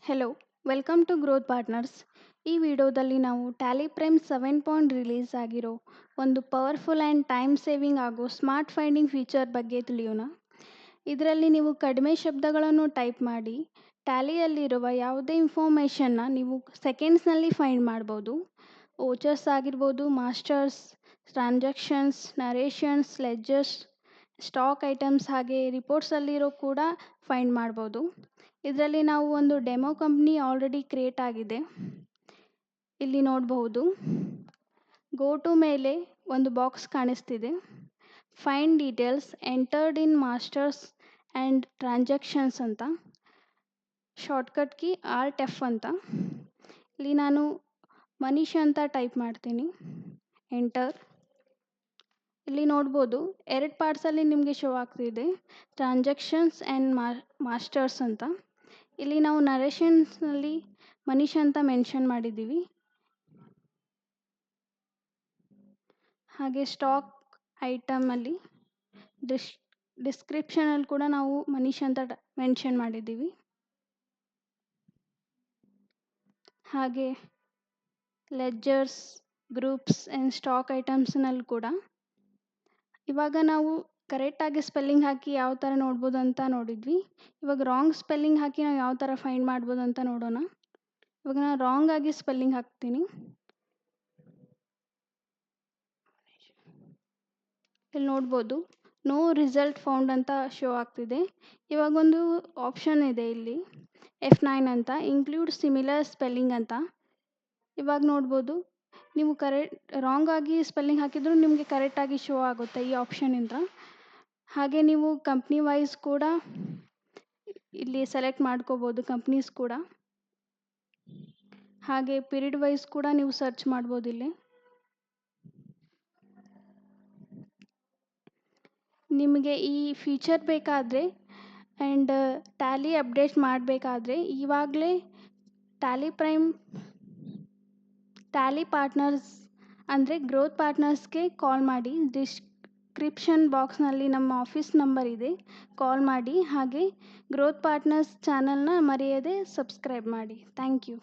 Hello, welcome to growth partners. ಈ ವಿಡಿಯೋದಲ್ಲಿ ನಾವು ಟ್ಯಾಲಿ ಪ್ರೈಮ್ 7 ರಿಲೀಸ್ ಆಗಿರೋ ಒಂದು ಪವರ್ಫುಲ್ ಆ್ಯಂಡ್ ಟೈಮ್ ಸೇವಿಂಗ್ ಹಾಗೂ ಸ್ಮಾರ್ಟ್ ಫೈಂಡಿಂಗ್ ಫೀಚರ್ ಬಗ್ಗೆ ತಿಳಿಯೋಣ. ಇದರಲ್ಲಿ ನೀವು ಕಡಿಮೆ ಶಬ್ದಗಳನ್ನು ಟೈಪ್ ಮಾಡಿ ಟ್ಯಾಲಿಯಲ್ಲಿರುವ ಯಾವುದೇ ಇನ್ಫಾರ್ಮೇಷನ್ನ ನೀವು ಸೆಕೆಂಡ್ಸ್ನಲ್ಲಿ ಫೈಂಡ್ ಮಾಡ್ಬೋದು. ಓಚರ್ಸ್ ಆಗಿರ್ಬೋದು, masters, transactions, narrations, ledgers, stock items ಹಾಗೆ ರಿಪೋರ್ಟ್ಸಲ್ಲಿರೋ ಕೂಡ ಫೈಂಡ್ ಮಾಡ್ಬೋದು. ಇದರಲ್ಲಿ ನಾವು ಒಂದು ಡೆಮೋ ಕಂಪ್ನಿ ಆಲ್ರೆಡಿ ಕ್ರಿಯೇಟ್ ಆಗಿದೆ, ಇಲ್ಲಿ ನೋಡಬಹುದು. ಗೋ ಟು ಮೇಲೆ ಒಂದು ಬಾಕ್ಸ್ ಕಾಣಿಸ್ತಿದೆ. Find details entered in masters and transactions ಅಂತ, ಶಾರ್ಟ್ಕಟ್ ಕೀ Alt F ಅಂತ. ಇಲ್ಲಿ ನಾನು ಮನೀಶ್ ಅಂತ ಟೈಪ್ ಮಾಡ್ತೀನಿ, ಎಂಟರ್. ಇಲ್ಲಿ ನೋಡ್ಬೋದು 2 ಪಾರ್ಟ್ಸಲ್ಲಿ ನಿಮಗೆ ಶೋ ಆಗ್ತಿದೆ, ಟ್ರಾನ್ಸಾಕ್ಷನ್ಸ್ ಆ್ಯಂಡ್ ಮಾಸ್ಟರ್ಸ್ ಅಂತ. ಇಲ್ಲಿ ನಾವು ನರೇಷನ್ಸ್ನಲ್ಲಿ ಮನೀಶ್ ಅಂತ ಮೆನ್ಷನ್ ಮಾಡಿದ್ದೀವಿ. ಹಾಗೆ ಸ್ಟಾಕ್ ಐಟಮಲ್ಲಿ ಡಿಸ್ಕ್ರಿಪ್ಷನಲ್ಲಿ ಕೂಡ ನಾವು ಮನೀಶ್ ಅಂತ ಮೆನ್ಷನ್ ಮಾಡಿದ್ದೀವಿ. ಹಾಗೆ ಲೆಡ್ಜರ್ಸ್, ಗ್ರೂಪ್ಸ್ ಆ್ಯಂಡ್ ಸ್ಟಾಕ್ ಐಟಮ್ಸ್ನಲ್ಲಿ ಕೂಡ. ಇವಾಗ ನಾವು ಕರೆಕ್ಟಾಗಿ ಸ್ಪೆಲ್ಲಿಂಗ್ ಹಾಕಿ ಯಾವ ಥರ ನೋಡ್ಬೋದು ಅಂತ ನೋಡಿದ್ವಿ. ಇವಾಗ ರಾಂಗ್ ಸ್ಪೆಲ್ಲಿಂಗ್ ಹಾಕಿ ನಾವು ಯಾವ ಥರ ಫೈಂಡ್ ಮಾಡ್ಬೋದು ಅಂತ ನೋಡೋಣ. ಇವಾಗ ನಾನು ರಾಂಗ್ ಆಗಿ ಸ್ಪೆಲ್ಲಿಂಗ್ ಹಾಕ್ತೀನಿ. ಇಲ್ಲಿ ನೋಡ್ಬೋದು ನೋ ರಿಸಲ್ಟ್ ಫೌಂಡ್ ಅಂತ ಶೋ ಆಗ್ತಿದೆ. ಇವಾಗ ಒಂದು ಆಪ್ಷನ್ ಇದೆ ಇಲ್ಲಿ F9 ಅಂತ, ಇನ್ಕ್ಲೂಡ್ ಸಿಮಿಲರ್ ಸ್ಪೆಲ್ಲಿಂಗ್ ಅಂತ. ಇವಾಗ ನೋಡ್ಬೋದು ನೀವು ರಾಂಗ್ ಆಗಿ ಸ್ಪೆಲ್ಲಿಂಗ್ ಹಾಕಿದ್ರು ನಿಮಗೆ ಕರೆಕ್ಟಾಗಿ ಶೋ ಆಗುತ್ತೆ ಈ ಆಪ್ಷನಿಂದ. ಹಾಗೆ ನೀವು ಕಂಪ್ನಿ ವೈಸ್ ಕೂಡ ಇಲ್ಲಿ ಸೆಲೆಕ್ಟ್ ಮಾಡ್ಕೋಬೋದು, ಕಂಪ್ನೀಸ್ ಕೂಡ. ಹಾಗೆ ಪೀರಿಯಡ್ ವೈಸ್ ಕೂಡ ನೀವು ಸರ್ಚ್ ಮಾಡ್ಬೋದು ಇಲ್ಲಿ. ನಿಮಗೆ ಈ ಫೀಚರ್ ಬೇಕಾದರೆ ಆ್ಯಂಡ್ ಟ್ಯಾಲಿ ಅಪ್ಡೇಟ್ ಮಾಡಬೇಕಾದ್ರೆ ಇವಾಗಲೇ ಟ್ಯಾಲಿ ಪಾರ್ಟ್ನರ್ಸ್ ಅಂದರೆ ಗ್ರೋತ್ ಪಾರ್ಟ್ನರ್ಸ್ಗೆ ಕಾಲ್ ಮಾಡಿ. ಡಿಸ್ಕ್ರಿಪ್ಷನ್ ಬಾಕ್ಸ್ನಲ್ಲಿ ನಮ್ಮ ಆಫೀಸ್ ನಂಬರ್ ಇದೆ, ಕಾಲ್ ಮಾಡಿ. ಹಾಗೆ ಗ್ರೋತ್ ಪಾರ್ಟ್ನರ್ಸ್ ಚಾನಲ್ನ ಮರೆಯದೆ ಸಬ್ಸ್ಕ್ರೈಬ್ ಮಾಡಿ. Thank you.